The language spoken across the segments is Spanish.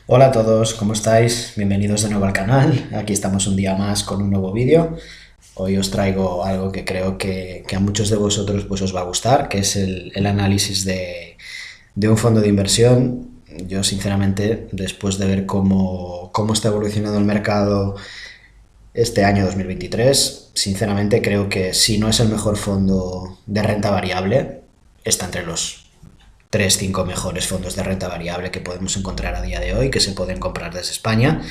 Hola a todos, ¿cómo estáis? Bienvenidos de nuevo al canal. Aquí estamos un día más con un nuevo vídeo. Hoy os traigo algo que creo que a muchos de vosotros pues os va a gustar, que es el análisis de un fondo de inversión. Yo sinceramente, después de ver cómo está evolucionando el mercado este año 2023, sinceramente creo que si no es el mejor fondo de renta variable, está entre los 3 5 mejores fondos de renta variable que podemos encontrar a día de hoy, que se pueden comprar desde España.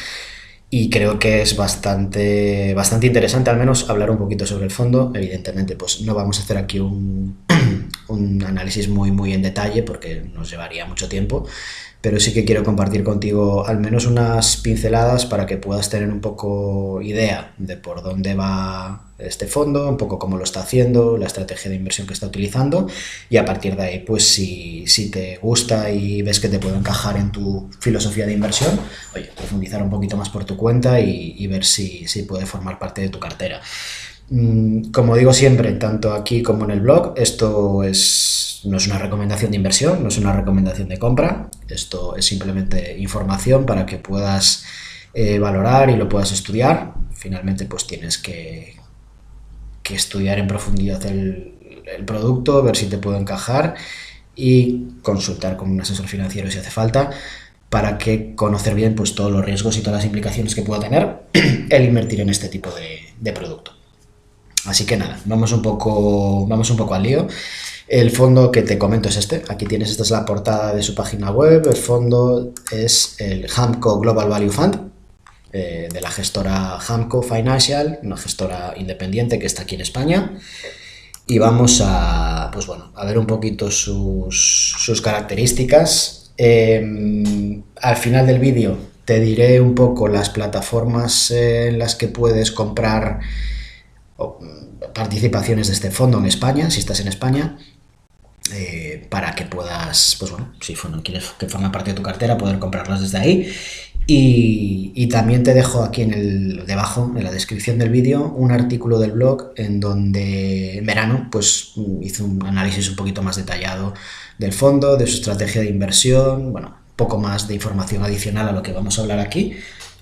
Y creo que es bastante interesante al menos hablar un poquito sobre el fondo. Evidentemente, pues no vamos a hacer aquí un análisis muy en detalle porque nos llevaría mucho tiempo, pero sí que quiero compartir contigo al menos unas pinceladas para que puedas tener un poco idea de por dónde va este fondo, un poco cómo lo está haciendo, la estrategia de inversión que está utilizando, y a partir de ahí, pues si te gusta y ves que te puede encajar en tu filosofía de inversión, oye, profundizar un poquito más por tu cuenta y ver si puede formar parte de tu cartera. Como digo siempre, tanto aquí como en el blog, no es una recomendación de inversión, no es una recomendación de compra, esto es simplemente información para que puedas valorar y lo puedas estudiar. Finalmente, pues tienes que estudiar en profundidad el producto, ver si te puede encajar y consultar con un asesor financiero si hace falta, para que conocer bien pues todos los riesgos y todas las implicaciones que pueda tener el invertir en este tipo de producto. Así que nada, vamos un poco al lío. El fondo que te comento es este. Aquí tienes, esta es la portada de su página web. El fondo es el HAMCO Global Value Fund, de la gestora HAMCO Financial, una gestora independiente que está aquí en España. Y vamos a, pues bueno, a ver un poquito sus características. Al final del vídeo te diré un poco las plataformas en las que puedes comprar participaciones de este fondo en España, si estás en España, para que puedas, pues bueno, si quieres que forme parte de tu cartera, poder comprarlas desde ahí. Y también te dejo aquí debajo, en la descripción del vídeo, un artículo del blog en donde en verano pues hice un análisis un poquito más detallado del fondo, de su estrategia de inversión, bueno, poco más de información adicional a lo que vamos a hablar aquí.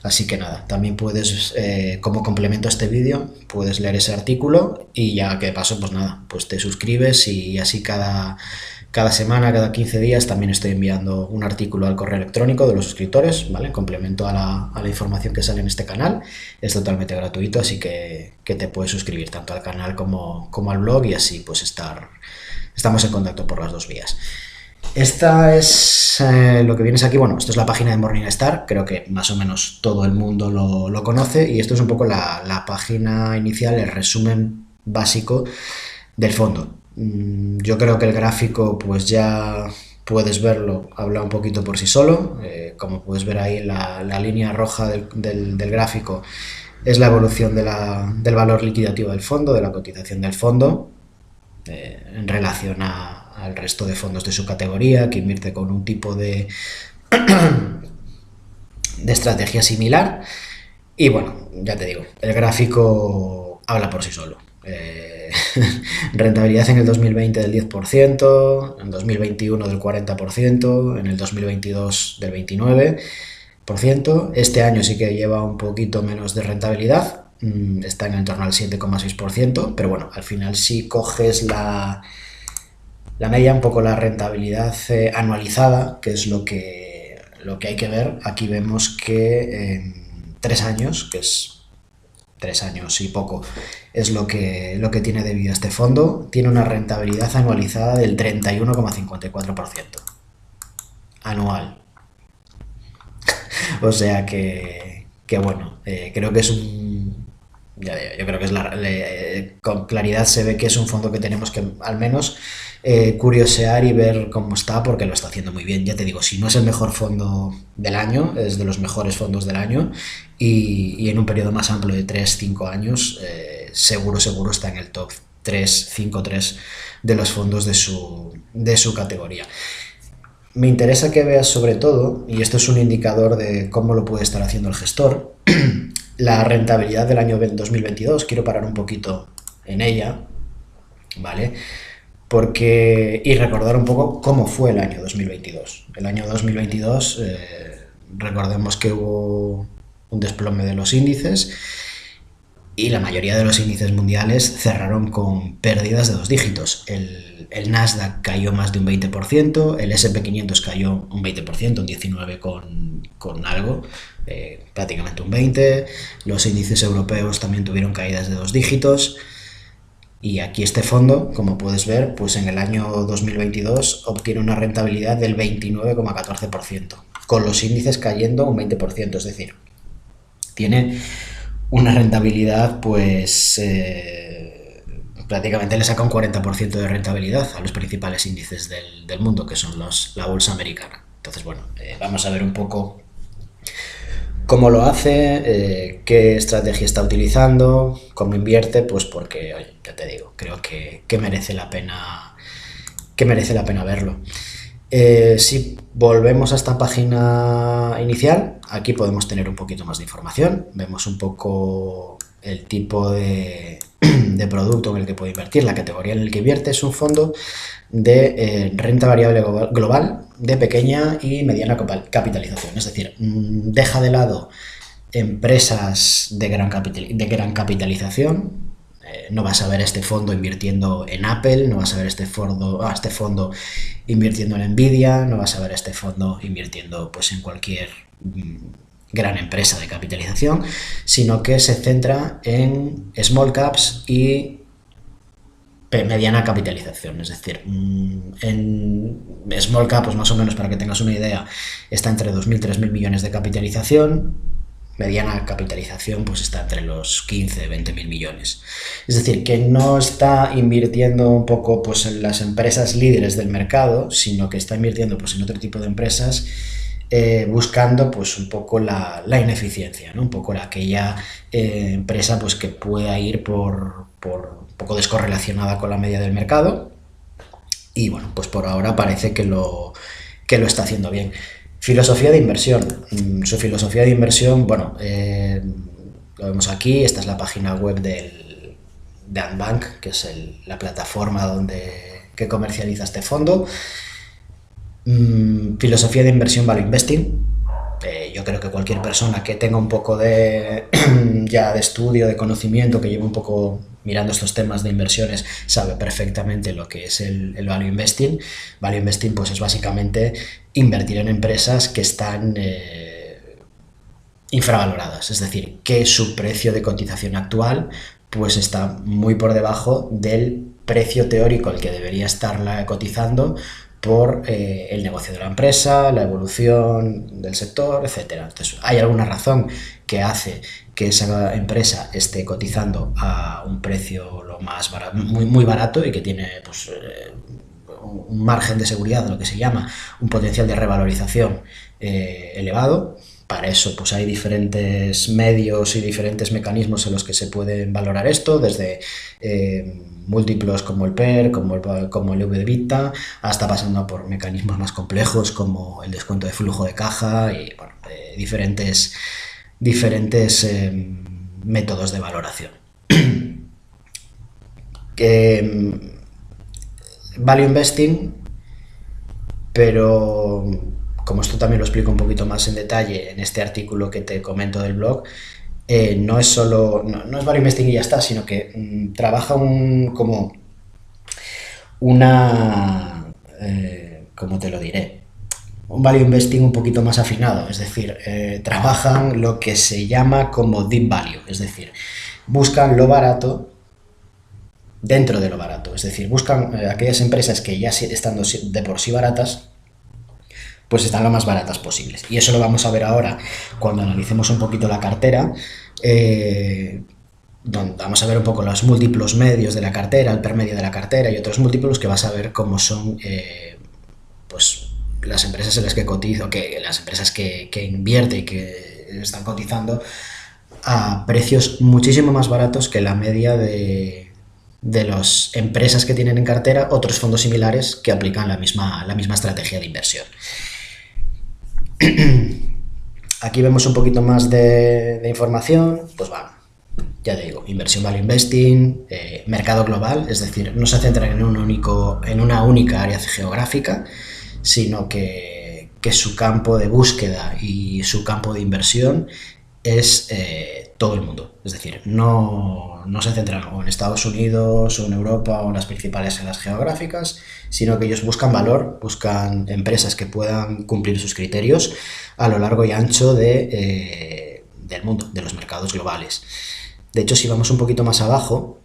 Así que nada, también puedes, como complemento a este vídeo, puedes leer ese artículo y ya que de paso, pues nada, pues te suscribes y así cada semana, cada 15 días también estoy enviando un artículo al correo electrónico de los suscriptores, ¿vale? Complemento a la información que sale en este canal. Es totalmente gratuito, así que te puedes suscribir tanto al canal como al blog y así pues estamos en contacto por las dos vías. Esta es lo que vienes aquí. Bueno, esto es la página de Morningstar, creo que más o menos todo el mundo lo conoce, y esto es un poco la página inicial, el resumen básico del fondo. Yo creo que el gráfico pues ya puedes verlo, habla un poquito por sí solo. Como puedes ver ahí, la línea roja del gráfico es la evolución del valor liquidativo del fondo, de la cotización del fondo, en relación al resto de fondos de su categoría, que invierte con un tipo de estrategia similar. Y bueno, ya te digo, el gráfico habla por sí solo. Rentabilidad en el 2020 del 10%, en 2021 del 40%, en el 2022 del 29%. Este año sí que lleva un poquito menos de rentabilidad, está en torno al 7,6%, pero bueno, al final si coges la media, un poco la rentabilidad anualizada, que es lo que hay que ver, aquí vemos que en 3 años, que es 3 años y poco, es lo que tiene de vida este fondo, tiene una rentabilidad anualizada del 31,54% anual. O sea que bueno, creo que es yo creo que con claridad se ve que es un fondo que tenemos que al menos curiosear y ver cómo está, porque lo está haciendo muy bien. Ya te digo, si no es el mejor fondo del año, es de los mejores fondos del año, y en un periodo más amplio de 3 5 años, seguro está en el top 3 5 3 de los fondos de su categoría. Me interesa que veas sobre todo, y esto es un indicador de cómo lo puede estar haciendo el gestor, la rentabilidad del año 2022. Quiero parar un poquito en ella, ¿vale? Y recordar un poco cómo fue el año 2022. El año 2022, recordemos que hubo un desplome de los índices y la mayoría de los índices mundiales cerraron con pérdidas de 2 dígitos. El Nasdaq cayó más de un 20%, el S&P 500 cayó un 20%, un 19 con algo, prácticamente un 20%. Los índices europeos también tuvieron caídas de 2 dígitos. Y aquí este fondo, como puedes ver, pues en el año 2022 obtiene una rentabilidad del 29,14%, con los índices cayendo un 20%, es decir, tiene una rentabilidad, pues prácticamente le saca un 40% de rentabilidad a los principales índices del mundo, que son la bolsa americana. Entonces, bueno, vamos a ver un poco cómo lo hace, qué estrategia está utilizando, cómo invierte, pues porque, oye, ya te digo, creo que merece la pena verlo. Si volvemos a esta página inicial, aquí podemos tener un poquito más de información. Vemos un poco el tipo de producto en el que puede invertir, la categoría en el que invierte. Es un fondo de renta variable global de pequeña y mediana capitalización, es decir, deja de lado empresas de gran capitalización. No vas a ver este fondo invirtiendo en Apple, no vas a ver este fondo invirtiendo en Nvidia, no vas a ver este fondo invirtiendo pues en cualquier gran empresa de capitalización, sino que se centra en small caps y mediana capitalización, es decir, en small cap, pues más o menos para que tengas una idea, está entre 2.000 y 3.000 millones de capitalización. Mediana capitalización pues está entre los 15 y 20.000 millones. Es decir, que no está invirtiendo un poco pues en las empresas líderes del mercado, sino que está invirtiendo pues en otro tipo de empresas, buscando pues un poco la ineficiencia, ¿no? Un poco aquella empresa pues que pueda ir por un poco descorrelacionada con la media del mercado, y bueno, pues por ahora parece que lo está haciendo bien. Filosofía de inversión. Su filosofía de inversión, bueno, lo vemos aquí. Esta es la página web de Antbank, que es la plataforma que comercializa este fondo. Filosofía de inversión value investing. Yo creo que cualquier persona que tenga un poco de estudio, de conocimiento, que lleve un poco mirando estos temas de inversiones, sabe perfectamente lo que es el value investing. Value investing pues es básicamente invertir en empresas que están infravaloradas, es decir, que su precio de cotización actual pues está muy por debajo del precio teórico al que debería estarla cotizando por el negocio de la empresa, la evolución del sector, etcétera. Entonces, hay alguna razón que hace que esa empresa esté cotizando a un precio lo más barato, muy barato, y que tiene pues, un margen de seguridad, lo que se llama un potencial de revalorización elevado. Para eso pues hay diferentes medios y diferentes mecanismos en los que se pueden valorar esto, desde múltiplos como el PER, como el EV de EBITDA, hasta pasando por mecanismos más complejos como el descuento de flujo de caja y bueno, diferentes métodos de valoración. Value investing, pero como esto también lo explico un poquito más en detalle en este artículo que te comento del blog, no es value investing y ya está, sino que trabaja como una, ¿cómo te lo diré? Un value investing un poquito más afinado, es decir, trabajan lo que se llama como deep value, es decir, buscan lo barato dentro de lo barato, es decir, buscan aquellas empresas que ya estando de por sí baratas, pues están lo más baratas posibles. Y eso lo vamos a ver ahora cuando analicemos un poquito la cartera, donde vamos a ver un poco los múltiplos medios de la cartera, el permedio de la cartera y otros múltiplos, que vas a ver cómo son pues las empresas en las que cotizo, las empresas que invierte y que están cotizando a precios muchísimo más baratos que la media de las empresas que tienen en cartera otros fondos similares que aplican la misma estrategia de inversión. Aquí vemos un poquito más de información. Pues va, ya te digo, inversión value investing, mercado global, es decir, no se centra en una única área geográfica, sino que que su campo de búsqueda y su campo de inversión es todo el mundo. Es decir, no se centran o en Estados Unidos o en Europa o en las principales áreas geográficas, sino que ellos buscan valor, buscan empresas que puedan cumplir sus criterios a lo largo y ancho del mundo, de los mercados globales. De hecho, si vamos un poquito más abajo,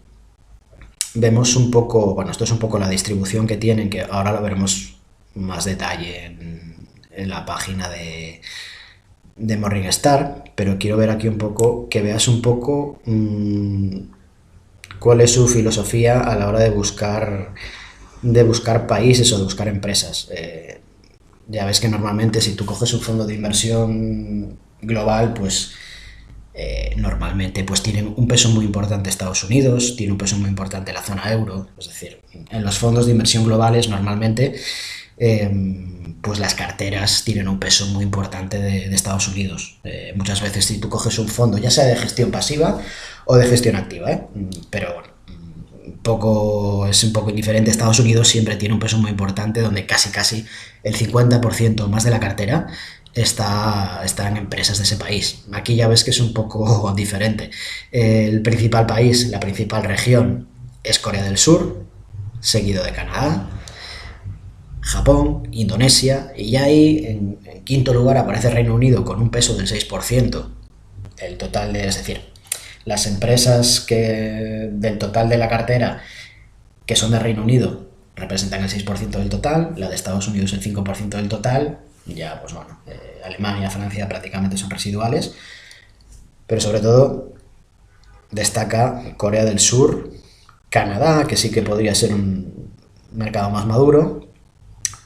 vemos un poco, bueno, esto es un poco la distribución que tienen, que ahora lo veremos más detalle en la página de Morningstar, pero quiero ver aquí un poco, que veas un poco cuál es su filosofía a la hora de buscar países o de buscar empresas. Ya ves que normalmente si tú coges un fondo de inversión global, pues normalmente pues tienen un peso muy importante Estados Unidos, tiene un peso muy importante la zona euro. Es decir, en los fondos de inversión globales normalmente pues las carteras tienen un peso muy importante de Estados Unidos. Muchas veces si tú coges un fondo, ya sea de gestión pasiva o de gestión activa, pero bueno, es un poco indiferente. Estados Unidos siempre tiene un peso muy importante, donde casi el 50% más de la cartera está en empresas de ese país. Aquí ya ves que es un poco diferente. El principal país, la principal región es Corea del Sur, seguido de Canadá, Japón, Indonesia, y ya ahí en quinto lugar aparece Reino Unido con un peso del 6%. El total es decir, las empresas que del total de la cartera que son de Reino Unido representan el 6% del total, la de Estados Unidos el 5% del total, ya pues bueno, Alemania, Francia prácticamente son residuales, pero sobre todo destaca Corea del Sur, Canadá, que sí que podría ser un mercado más maduro,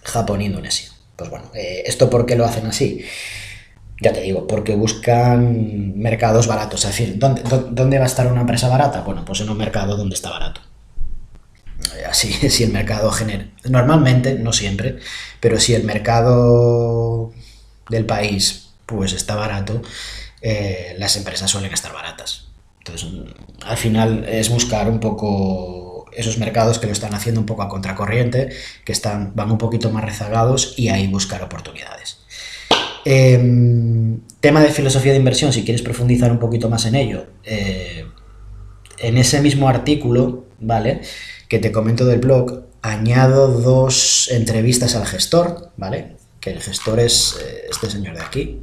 Japón e Indonesia. Pues bueno, ¿esto por qué lo hacen así? Ya te digo, porque buscan mercados baratos. Es decir, ¿dónde va a estar una empresa barata? Bueno, pues en un mercado donde está barato. Así, si el mercado genera... Normalmente, no siempre, pero si el mercado del país pues está barato, las empresas suelen estar baratas. Entonces, al final es buscar un poco esos mercados que lo están haciendo un poco a contracorriente, que van un poquito más rezagados, y ahí buscar oportunidades. Tema de filosofía de inversión, si quieres profundizar un poquito más en ello, en ese mismo artículo, ¿vale?, que te comento del blog, añado 2 entrevistas al gestor, ¿vale?, que el gestor es este señor de aquí.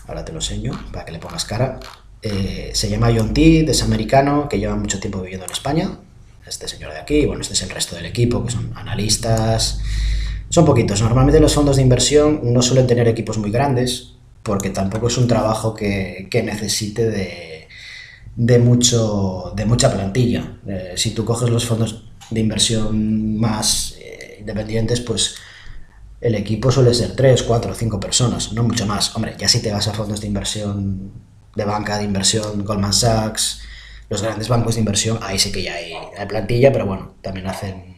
Ahora te lo enseño para que le pongas cara. Se llama John T., es americano, que lleva mucho tiempo viviendo en España. Este señor de aquí, bueno, este es el resto del equipo, que son analistas. Son poquitos. Normalmente los fondos de inversión no suelen tener equipos muy grandes, porque tampoco es un trabajo que necesite de mucha plantilla. Si tú coges los fondos de inversión más independientes, pues el equipo suele ser 3, 4, 5 personas, no mucho más. Hombre, ya si te vas a fondos de inversión, de banca de inversión, Goldman Sachs, los grandes bancos de inversión, ahí sí que ya hay plantilla, pero bueno, también hacen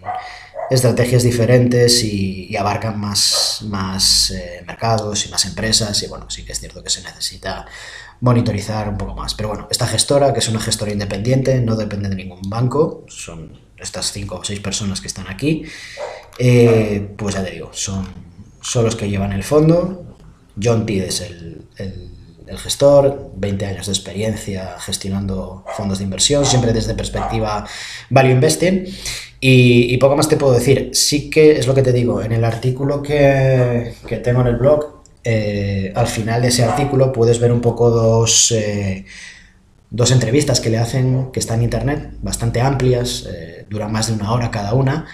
estrategias diferentes y abarcan más mercados y más empresas, y bueno, sí que es cierto que se necesita monitorizar un poco más. Pero bueno, esta gestora, que es una gestora independiente, no depende de ningún banco, son estas 5 o 6 personas que están aquí, pues ya te digo, son los que llevan el fondo. John T. es el gestor, 20 años de experiencia gestionando fondos de inversión, siempre desde perspectiva value investing, y poco más te puedo decir. Sí que es lo que te digo, en el artículo que tengo en el blog, al final de ese artículo puedes ver un poco dos entrevistas que le hacen, que están en internet, bastante amplias, duran más de 1 hora cada una,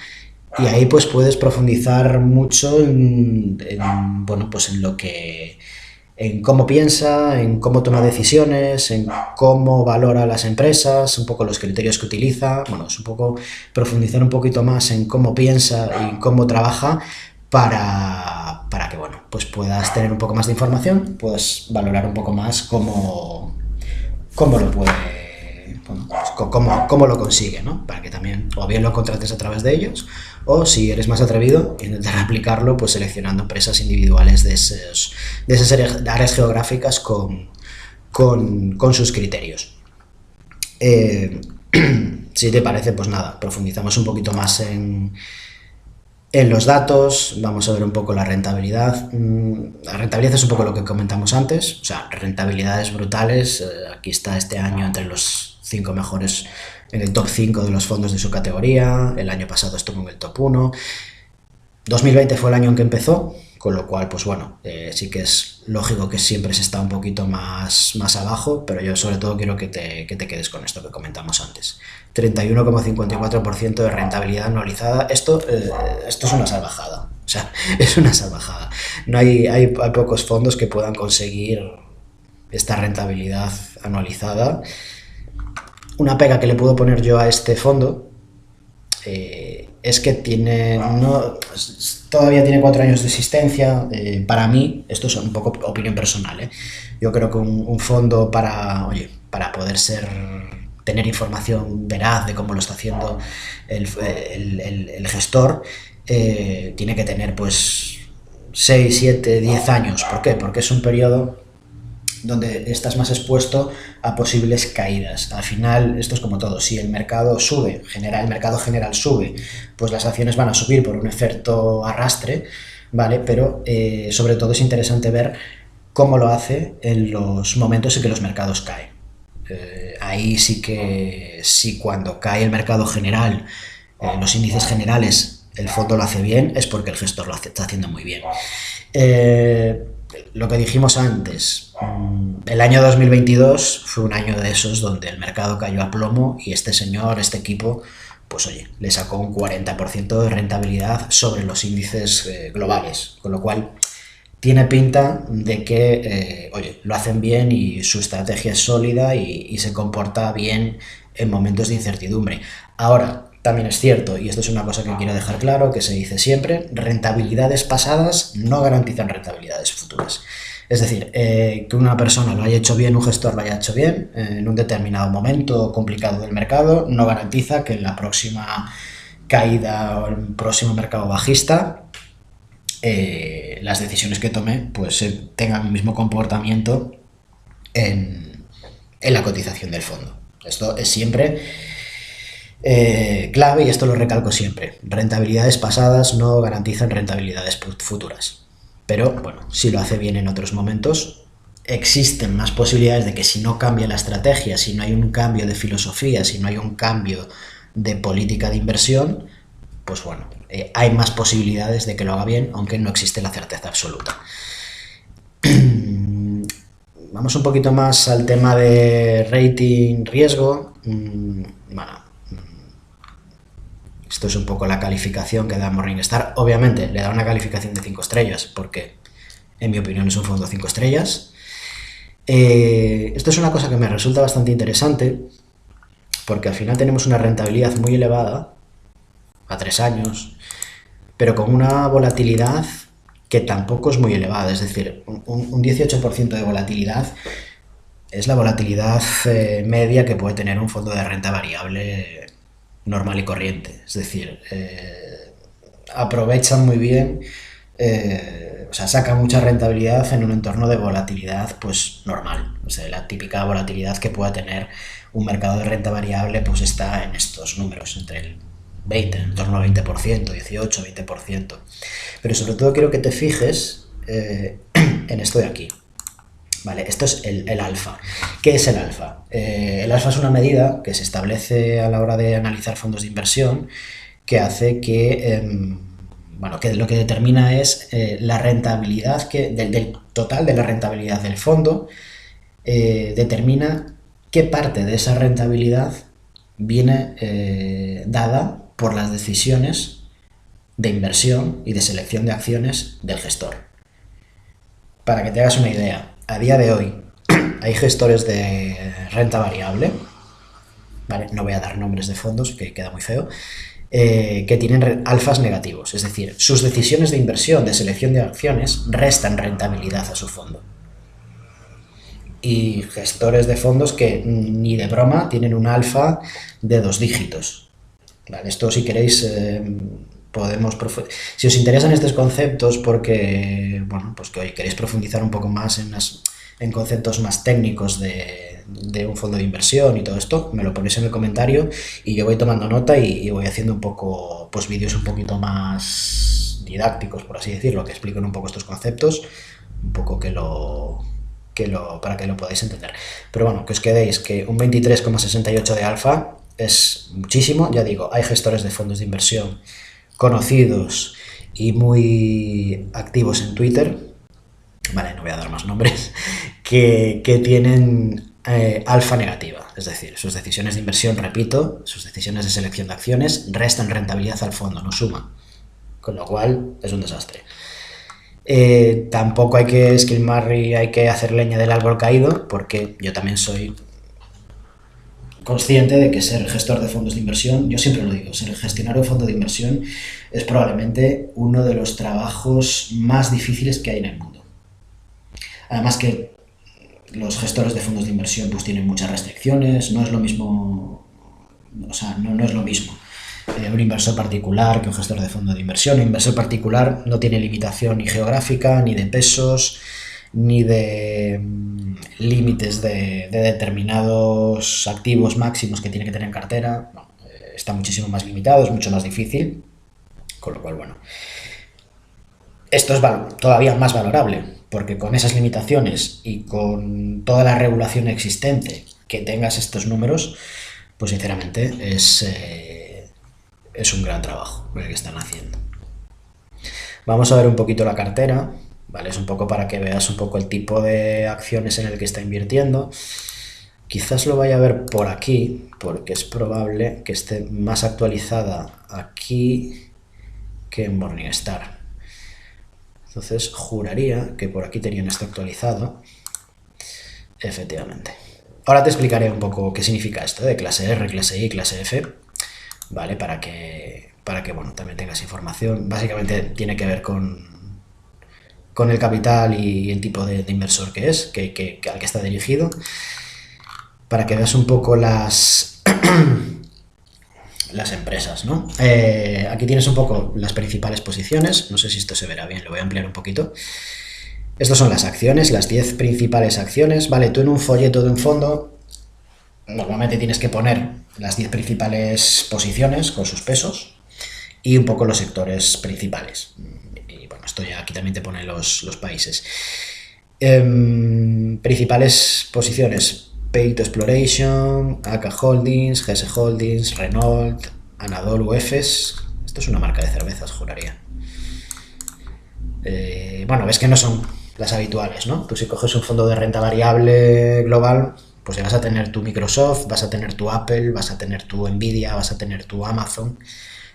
y ahí pues puedes profundizar mucho bueno, pues en cómo piensa, en cómo toma decisiones, en cómo valora las empresas, un poco los criterios que utiliza. Bueno, es un poco profundizar un poquito más en cómo piensa y cómo trabaja para que, bueno, pues puedas tener un poco más de información, puedas valorar un poco más cómo lo puede, bueno, pues cómo lo consigue, ¿no? Para que también o bien lo contrates a través de ellos, o si eres más atrevido, intentar aplicarlo pues seleccionando empresas individuales de esas áreas geográficas con sus criterios. Si te parece, pues nada, profundizamos un poquito más en En los datos vamos a ver un poco la rentabilidad. La rentabilidad es un poco lo que comentamos antes, o sea, rentabilidades brutales. Aquí está este año entre los 5 mejores, en el top 5 de los fondos de su categoría. El año pasado estuvo en el top 1. 2020 fue el año en que empezó, con lo cual, pues bueno, sí que es lógico que siempre se está un poquito más abajo, pero yo sobre todo quiero que te quedes con esto que comentamos antes. 31,54% de rentabilidad anualizada. Esto es una salvajada, o sea, es una salvajada. No hay pocos fondos que puedan conseguir esta rentabilidad anualizada. Una pega que le puedo poner yo a este fondo es que todavía tiene 4 años de existencia. Para mí, esto es un poco opinión personal, yo creo que un fondo para poder tener información veraz de cómo lo está haciendo el gestor, tiene que tener pues 6, 7, 10 años. ¿Por qué? Porque es un periodo donde estás más expuesto a posibles caídas. Al final, esto es como todo, si el mercado sube, el mercado general sube, pues las acciones van a subir por un efecto arrastre, ¿vale? Pero sobre todo es interesante ver cómo lo hace en los momentos en que los mercados caen. Ahí sí cuando cae el mercado general, los índices generales, el fondo lo hace bien, es porque el gestor está haciendo muy bien. Lo que dijimos antes, el año 2022 fue un año de esos donde el mercado cayó a plomo y este equipo, pues oye, le sacó un 40% de rentabilidad sobre los índices globales, con lo cual tiene pinta de que, lo hacen bien y su estrategia es sólida y se comporta bien en momentos de incertidumbre. Ahora, también es cierto, y esto es una cosa que quiero dejar claro, que se dice siempre, rentabilidades pasadas no garantizan rentabilidades futuras. Es decir, que una persona lo haya hecho bien, un gestor lo haya hecho bien, en un determinado momento complicado del mercado, no garantiza que en la próxima caída o el próximo mercado bajista, las decisiones que tome pues tengan el mismo comportamiento en la cotización del fondo. Esto es siempre clave y esto lo recalco siempre. Rentabilidades pasadas no garantizan rentabilidades futuras. Pero bueno, si lo hace bien en otros momentos, existen más posibilidades de que si no cambia la estrategia, si no hay un cambio de filosofía, si no hay un cambio de política de inversión, pues bueno, hay más posibilidades de que lo haga bien, aunque no existe la certeza absoluta. Vamos un poquito más al tema de rating riesgo. Esto es un poco la calificación que da Morningstar. Obviamente le da una calificación de 5 estrellas porque, en mi opinión, es un fondo 5 estrellas. Esto es una cosa que me resulta bastante interesante porque al final tenemos una rentabilidad muy elevada a 3 años, pero con una volatilidad que tampoco es muy elevada. Es decir, un 18% de volatilidad es la volatilidad media que puede tener un fondo de renta variable normal y corriente. Es decir, aprovechan muy bien, saca mucha rentabilidad en un entorno de volatilidad pues normal. O sea, la típica volatilidad que pueda tener un mercado de renta variable pues está en estos números, entre el 20, en torno al 20%, 18, 20%. Pero sobre todo quiero que te fijes en esto de aquí. Vale, esto es el alfa. ¿Qué es el alfa? El alfa es una medida que se establece a la hora de analizar fondos de inversión que hace que, que lo que determina es la rentabilidad del total de la rentabilidad del fondo, determina qué parte de esa rentabilidad viene dada por las decisiones de inversión y de selección de acciones del gestor. Para que te hagas una idea, a día de hoy hay gestores de renta variable, ¿vale? No voy a dar nombres de fondos, que queda muy feo, que tienen alfas negativos, es decir, sus decisiones de inversión, de selección de acciones, restan rentabilidad a su fondo. Y gestores de fondos que ni de broma tienen un alfa de 2 dígitos. Vale, esto si queréis si os interesan estos conceptos porque, pues que hoy queréis profundizar un poco más en en conceptos más técnicos de un fondo de inversión y todo esto, me lo ponéis en el comentario y yo voy tomando nota y voy haciendo un poco, pues vídeos un poquito más didácticos, por así decirlo, que expliquen un poco estos conceptos, un poco para que lo podáis entender. Pero bueno, que os quedéis que un 23,68 de alfa es muchísimo. Ya digo, hay gestores de fondos de inversión conocidos y muy activos en Twitter, vale, no voy a dar más nombres, que tienen alfa negativa, es decir, sus decisiones de inversión, repito, sus decisiones de selección de acciones restan rentabilidad al fondo, no suma, con lo cual es un desastre. Tampoco hay que esquilmar y hay que hacer leña del árbol caído, porque yo también soy consciente de que ser gestor de fondos de inversión, yo siempre lo digo, ser gestionario de fondo de inversión es probablemente uno de los trabajos más difíciles que hay en el mundo. Además que los gestores de fondos de inversión pues tienen muchas restricciones, no es lo mismo, o sea, no es lo mismo un inversor particular que un gestor de fondo de inversión. Un inversor particular no tiene limitación ni geográfica, ni de pesos, ni de límites de determinados activos máximos que tiene que tener en cartera. No, está muchísimo más limitado, es mucho más difícil, con lo cual, bueno, esto es todavía más valorable, porque con esas limitaciones y con toda la regulación existente, que tengas estos números, pues sinceramente es un gran trabajo el que están haciendo. Vamos a ver un poquito la cartera, ¿vale? Es un poco para que veas un poco el tipo de acciones en el que está invirtiendo. Quizás lo vaya a ver por aquí, porque es probable que esté más actualizada aquí que en Morningstar. Entonces juraría que por aquí tenían esto actualizado. Efectivamente. Ahora te explicaré un poco qué significa esto de clase R, clase I, clase F, ¿vale? Para que bueno, también tengas información. Básicamente tiene que ver con el capital y el tipo de inversor que es, al que está dirigido, para que veas un poco las empresas, ¿no? Aquí tienes un poco las principales posiciones, no sé si esto se verá bien, lo voy a ampliar un poquito. Estas son las acciones, las 10 principales acciones, ¿vale? Tú en un folleto de un fondo normalmente tienes que poner las 10 principales posiciones con sus pesos y un poco los sectores principales. Y bueno, esto ya aquí también te pone los países. Principales posiciones: Peyto Exploration, AK Holdings, GS Holdings, Renault, Anadolu Efes. Esto es una marca de cervezas, juraría. Bueno, ves que no son las habituales, ¿no? Tú si coges un fondo de renta variable global, pues ya vas a tener tu Microsoft, vas a tener tu Apple, vas a tener tu Nvidia, vas a tener tu Amazon.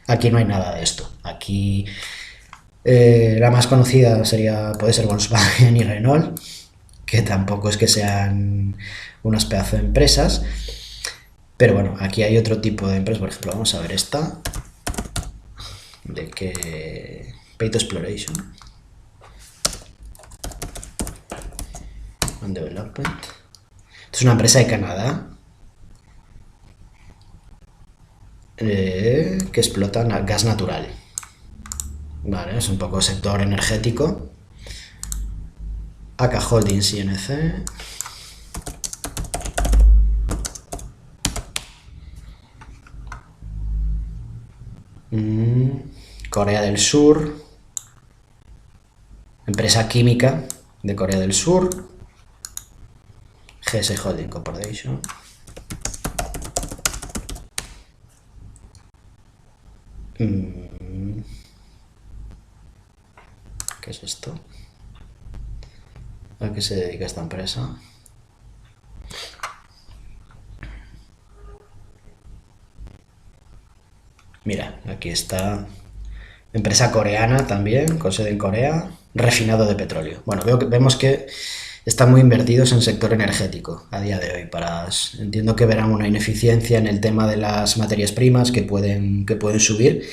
Aquí no hay nada de esto. Aquí la más conocida puede ser Volkswagen y Renault, que tampoco es que sean unas pedazo de empresas, pero bueno, aquí hay otro tipo de empresas. Por ejemplo, vamos a ver esta de que Peyto Exploration and Development. Es una empresa de Canadá que explota gas natural, vale, es un poco sector energético. AK Holdings INC, Corea del Sur, empresa química de Corea del Sur, GS Holding Corporation. ¿Qué es esto? ¿A qué se dedica esta empresa? Mira, aquí está. Empresa coreana también, con sede en Corea, refinado de petróleo. Bueno, vemos que están muy invertidos en sector energético a día de hoy. Entiendo que verán una ineficiencia en el tema de las materias primas que pueden subir,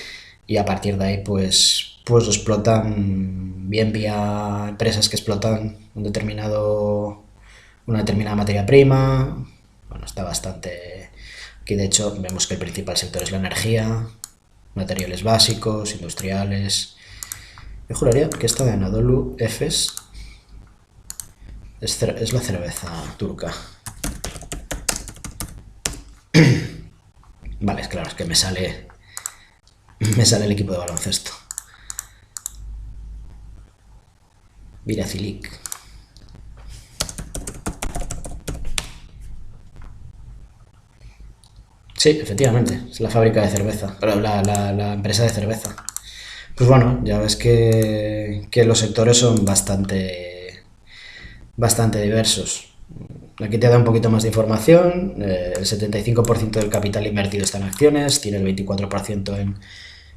y a partir de ahí pues lo explotan bien vía empresas que explotan una determinada materia prima. Bueno, está bastante. Aquí de hecho vemos que el principal sector es la energía, materiales básicos, industriales. Yo juraría que esta de Anadolu Efes Es la cerveza turca. Vale, es claro, es que me sale el equipo de baloncesto. Viracilik. Sí, efectivamente, es la fábrica de cerveza, pero la empresa de cerveza. Pues bueno, ya ves que los sectores son bastante diversos. Aquí te da un poquito más de información. El 75% del capital invertido está en acciones, tiene el 24%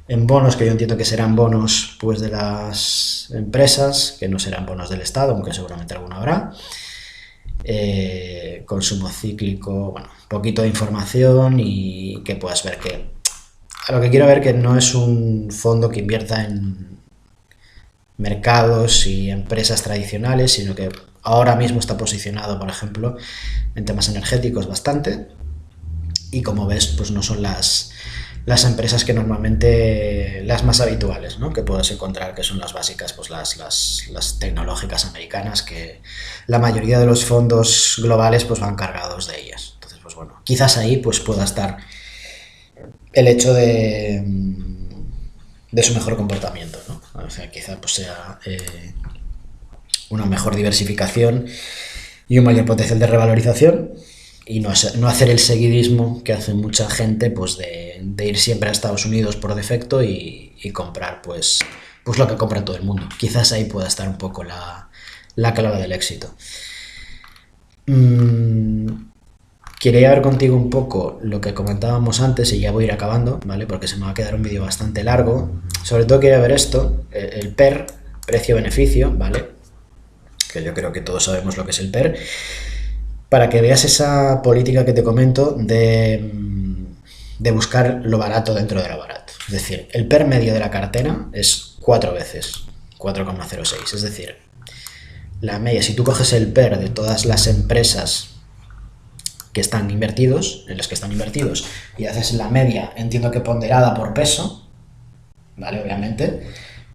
en bonos, que yo entiendo que serán bonos pues de las empresas, que no serán bonos del Estado, aunque seguramente alguno habrá. Consumo cíclico, bueno, poquito de información y que puedas ver que a lo que quiero ver que no es un fondo que invierta en mercados y empresas tradicionales, sino que ahora mismo está posicionado, por ejemplo, en temas energéticos bastante, y como ves, pues no son las empresas que normalmente las más habituales, ¿no? Que puedes encontrar, que son las básicas, pues las tecnológicas americanas, que la mayoría de los fondos globales pues van cargados de ellas. Entonces, pues bueno, quizás ahí pues pueda estar el hecho de su mejor comportamiento, ¿no? O sea, quizá pues sea una mejor diversificación y un mayor potencial de revalorización, y no hacer el seguidismo que hace mucha gente, pues de ir siempre a Estados Unidos por defecto y comprar pues lo que compra todo el mundo. Quizás ahí pueda estar un poco la clave del éxito. Quería ver contigo un poco lo que comentábamos antes y ya voy a ir acabando, ¿vale? Porque se me va a quedar un vídeo bastante largo. Sobre todo quería ver esto, el PER, precio-beneficio, ¿vale? Que yo creo que todos sabemos lo que es el PER, para que veas esa política que te comento de buscar lo barato dentro de lo barato. Es decir, el PER medio de la cartera es 4 veces, 4,06. Es decir, la media, si tú coges el PER de todas las empresas que están invertidos, en las que están invertidos, y haces la media, entiendo que ponderada por peso, ¿vale? Obviamente,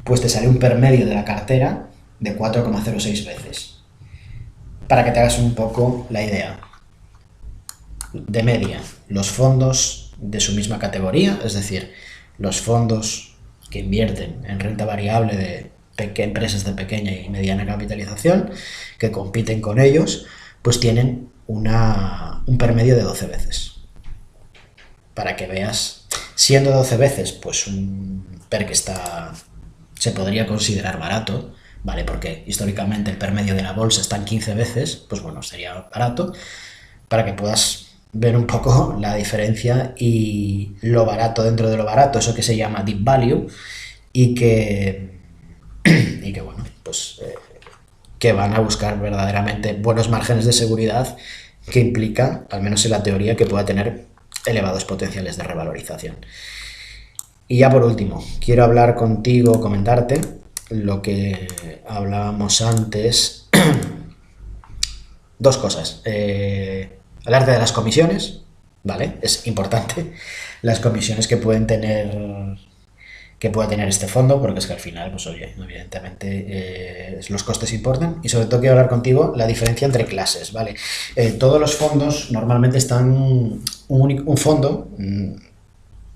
pues te sale un PER medio de la cartera de 4,06 veces. Para que te hagas un poco la idea. De media, los fondos de su misma categoría, es decir, los fondos que invierten en renta variable de empresas de pequeña y mediana capitalización, que compiten con ellos, pues tienen un permedio de 12 veces. Para que veas, siendo 12 veces, pues un PER que se podría considerar barato, ¿vale? Porque históricamente el permedio de la bolsa está en 15 veces, pues bueno, sería barato, para que puedas ver un poco la diferencia y lo barato dentro de lo barato, eso que se llama deep value, y que bueno, pues que van a buscar verdaderamente buenos márgenes de seguridad, que implica, al menos en la teoría, que pueda tener elevados potenciales de revalorización. Y ya por último, quiero hablar contigo, comentarte lo que hablábamos antes. Dos cosas. Hablarte de las comisiones, ¿vale? Es importante. Las comisiones que pueda tener este fondo, porque es que al final, pues oye, evidentemente los costes importan. Y sobre todo quiero hablar contigo la diferencia entre clases, ¿vale? Todos los fondos normalmente están, un fondo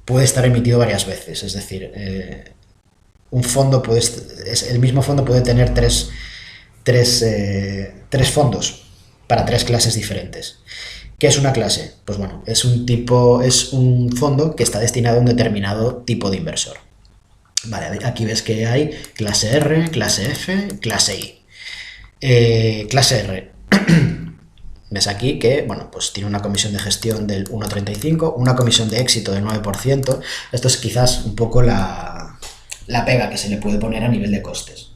puede estar emitido varias veces, es decir, el mismo fondo puede tener tres fondos para tres clases diferentes. ¿Qué es una clase? Pues bueno, es un fondo que está destinado a un determinado tipo de inversor. Vale, aquí ves que hay clase R, clase F, clase I. Clase R. Ves aquí que, bueno, pues tiene una comisión de gestión del 1,35, una comisión de éxito del 9%. Esto es quizás un poco la pega que se le puede poner a nivel de costes,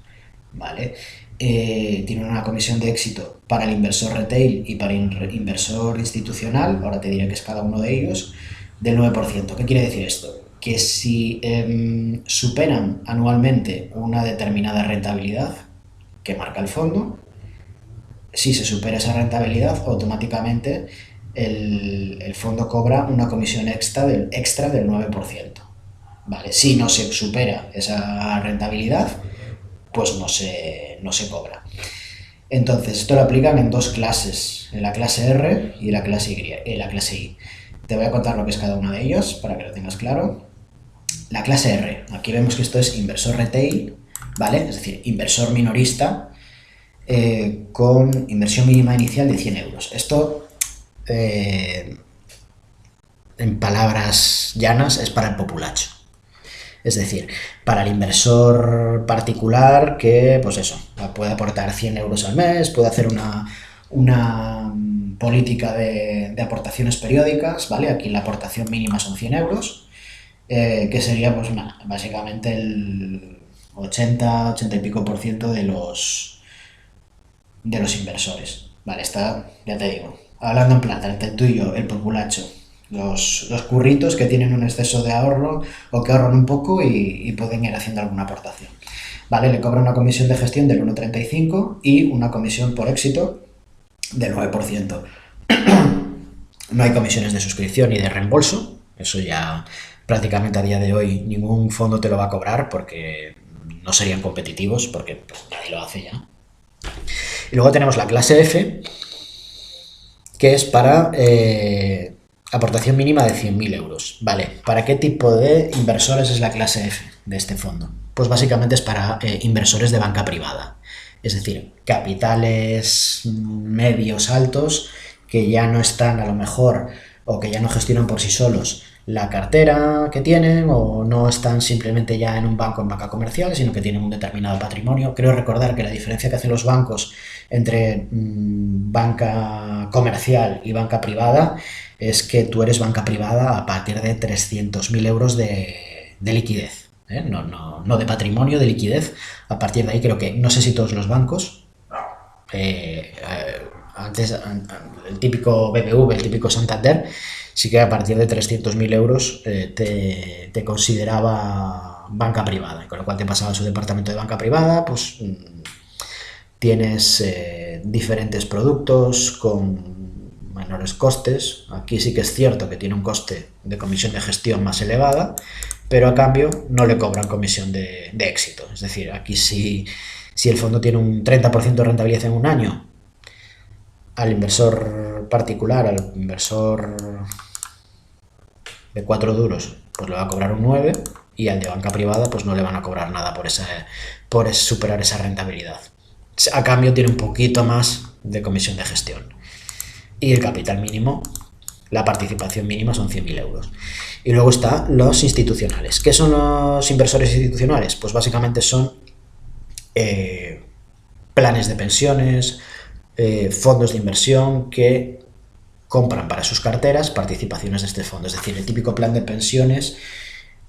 ¿vale? Tiene una comisión de éxito para el inversor retail y para el inversor institucional, ahora te diré que es cada uno de ellos, del 9%. ¿Qué quiere decir esto? Que si superan anualmente una determinada rentabilidad que marca el fondo, si se supera esa rentabilidad, automáticamente el fondo cobra una comisión extra del 9%. ¿Vale? Si no se supera esa rentabilidad, pues no se cobra. Entonces, esto lo aplican en dos clases, en la clase R y la clase I. Te voy a contar lo que es cada una de ellas para que lo tengas claro. La clase R, aquí vemos que esto es inversor retail, ¿vale? Es decir, inversor minorista con inversión mínima inicial de 100 euros. Esto, en palabras llanas, es para el populacho. Es decir, para el inversor particular que, pues eso, puede aportar 100 euros al mes, puede hacer una política de aportaciones periódicas, ¿vale? Aquí la aportación mínima son 100 euros, que sería, pues nada, básicamente el 80 y pico por ciento de los inversores. Vale, está, ya te digo, hablando en plata, entre tú y yo, el populacho. Los curritos que tienen un exceso de ahorro o que ahorran un poco y pueden ir haciendo alguna aportación. Vale, le cobra una comisión de gestión del 1,35 y una comisión por éxito del 9%. No hay comisiones de suscripción ni de reembolso, eso ya prácticamente a día de hoy ningún fondo te lo va a cobrar porque no serían competitivos, porque pues, nadie lo hace ya. Y luego tenemos la clase F, que es para aportación mínima de 100.000 euros. Vale, ¿para qué tipo de inversores es la clase F de este fondo? Pues básicamente es para inversores de banca privada. Es decir, capitales medios altos que ya no están a lo mejor o que ya no gestionan por sí solos la cartera que tienen o no están simplemente ya en un banco, en banca comercial, sino que tienen un determinado patrimonio. Creo recordar que la diferencia que hacen los bancos entre banca comercial y banca privada es que tú eres banca privada a partir de 300.000 euros de liquidez. No de patrimonio, de liquidez. A partir de ahí creo que, no sé si todos los bancos, antes el típico BBV, el típico Santander, sí que a partir de 300.000 euros te consideraba banca privada, con lo cual te pasaba a su departamento de banca privada, pues tienes diferentes productos con menores costes. Aquí sí que es cierto que tiene un coste de comisión de gestión más elevada, pero a cambio no le cobran comisión de éxito. Es decir, aquí si el fondo tiene un 30% de rentabilidad en un año, al inversor particular, al inversor de 4 duros, pues le va a cobrar un 9, y al de banca privada pues no le van a cobrar nada por superar esa rentabilidad. A cambio tiene un poquito más de comisión de gestión. Y el capital mínimo, la participación mínima son 100.000 euros. Y luego están los institucionales. ¿Qué son los inversores institucionales? Pues básicamente son planes de pensiones, fondos de inversión que compran para sus carteras participaciones de este fondo. Es decir, el típico plan de pensiones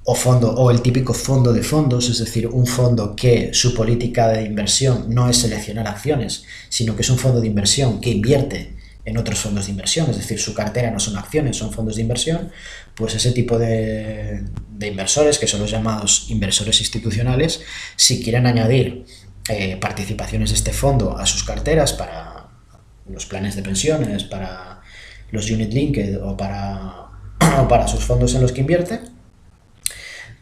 o el típico fondo de fondos, es decir, un fondo que su política de inversión no es seleccionar acciones, sino que es un fondo de inversión que invierte en otros fondos de inversión, es decir, su cartera no son acciones, son fondos de inversión. Pues ese tipo de inversores, que son los llamados inversores institucionales, si quieren añadir participaciones de este fondo a sus carteras para los planes de pensiones, para los unit linked o para sus fondos en los que invierte,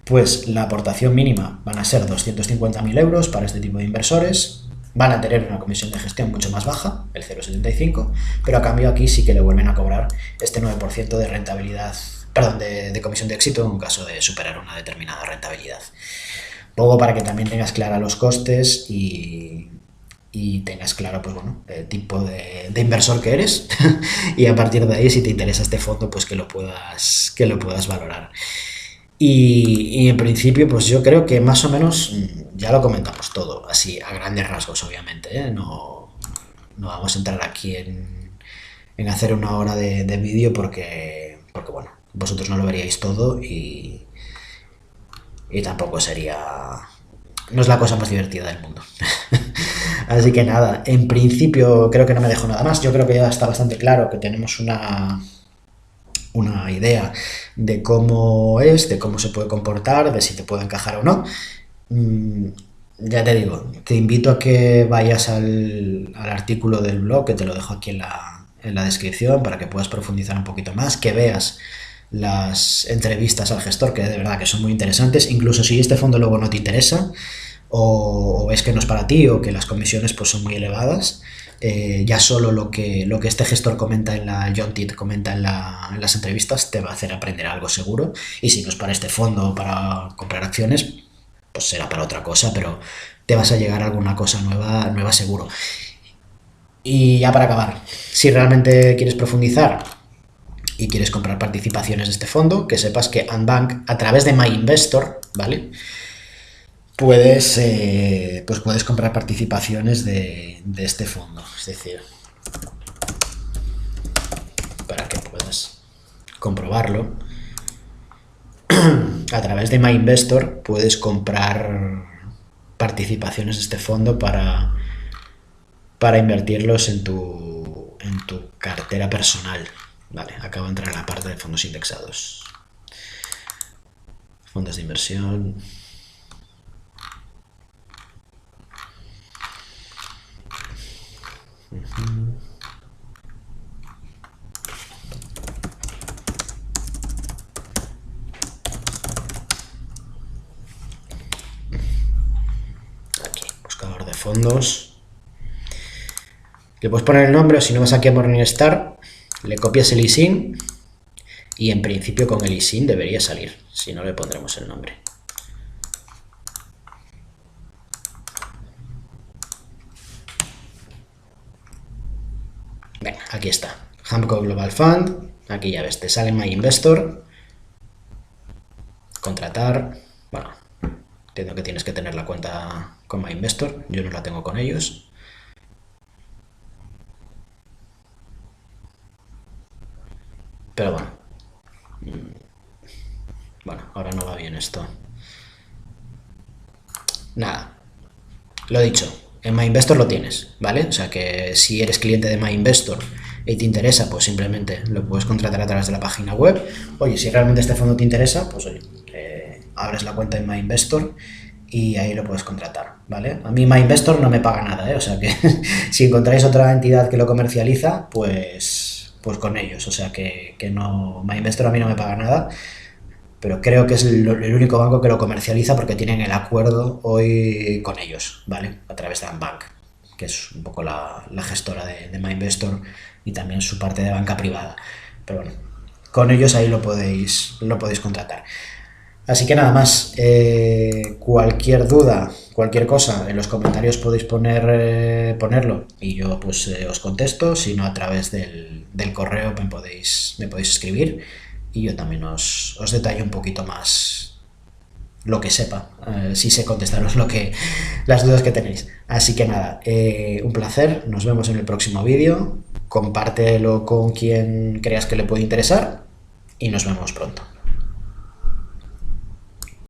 pues la aportación mínima van a ser 250.000 euros para este tipo de inversores. Van a tener una comisión de gestión mucho más baja, el 0,75, pero a cambio aquí sí que le vuelven a cobrar este 9% de rentabilidad, perdón, de comisión de éxito en caso de superar una determinada rentabilidad. Luego, para que también tengas clara los costes y tengas claro, pues bueno, el tipo de inversor que eres y a partir de ahí, si te interesa este fondo, pues que lo puedas valorar. Y en principio, pues yo creo que más o menos ya lo comentamos todo, así a grandes rasgos, obviamente, ¿eh? No vamos a entrar aquí en hacer una hora de vídeo porque, bueno, vosotros no lo veríais todo y tampoco no es la cosa más divertida del mundo. Así que nada, en principio creo que no me dejo nada más. Yo creo que ya está bastante claro que tenemos una idea de cómo es, de cómo se puede comportar, de si te puede encajar o no. Ya te digo, te invito a que vayas al artículo del blog, que te lo dejo aquí en la descripción, para que puedas profundizar un poquito más, que veas las entrevistas al gestor, que de verdad que son muy interesantes. Incluso si este fondo luego no te interesa o ves que no es para ti o que las comisiones pues son muy elevadas, ya solo lo que este gestor comenta John Tidd comenta en las entrevistas te va a hacer aprender algo seguro, y si no es para este fondo o para comprar acciones, pues será para otra cosa, pero te vas a llegar a alguna cosa nueva seguro. Y ya para acabar, si realmente quieres profundizar y quieres comprar participaciones de este fondo, que sepas que Andbank, a través de MyInvestor, ¿vale?, puedes comprar participaciones de este fondo. Es decir, para que puedas comprobarlo, a través de MyInvestor puedes comprar participaciones de este fondo para invertirlos en tu cartera personal. Vale, acabo de entrar en la parte de fondos indexados. Fondos de inversión. Aquí, buscador de fondos. Le puedes poner el nombre, o si no vas aquí a Morningstar, le copias el ISIN y en principio con el ISIN debería salir. Si no, le pondremos el nombre. Venga, aquí está. Hamco Global Fund. Aquí ya ves, te sale MyInvestor. Contratar. Bueno, entiendo que tienes que tener la cuenta con MyInvestor. Yo no la tengo con ellos. Pero bueno. Bueno, ahora no va bien esto. Nada. Lo dicho. En MyInvestor lo tienes, ¿vale? O sea que si eres cliente de MyInvestor y te interesa, pues simplemente lo puedes contratar a través de la página web. Oye, si realmente este fondo te interesa, pues oye, abres la cuenta en MyInvestor y ahí lo puedes contratar, ¿vale? A mí MyInvestor no me paga nada, ¿eh? O sea que si encontráis otra entidad que lo comercializa, pues con ellos. O sea que no, MyInvestor a mí no me paga nada, pero creo que es el único banco que lo comercializa porque tienen el acuerdo hoy con ellos, ¿vale? A través de Andbank, que es un poco la gestora de MyInvestor y también su parte de banca privada. Pero bueno, con ellos ahí lo podéis contratar. Así que nada más, cualquier duda, cualquier cosa, en los comentarios podéis ponerlo y yo pues os contesto. Si no, a través del correo me podéis escribir y yo también os detallo un poquito más lo que sepa, si sé contestaros las dudas que tenéis. Así que nada, un placer, nos vemos en el próximo vídeo, compártelo con quien creas que le puede interesar y nos vemos pronto.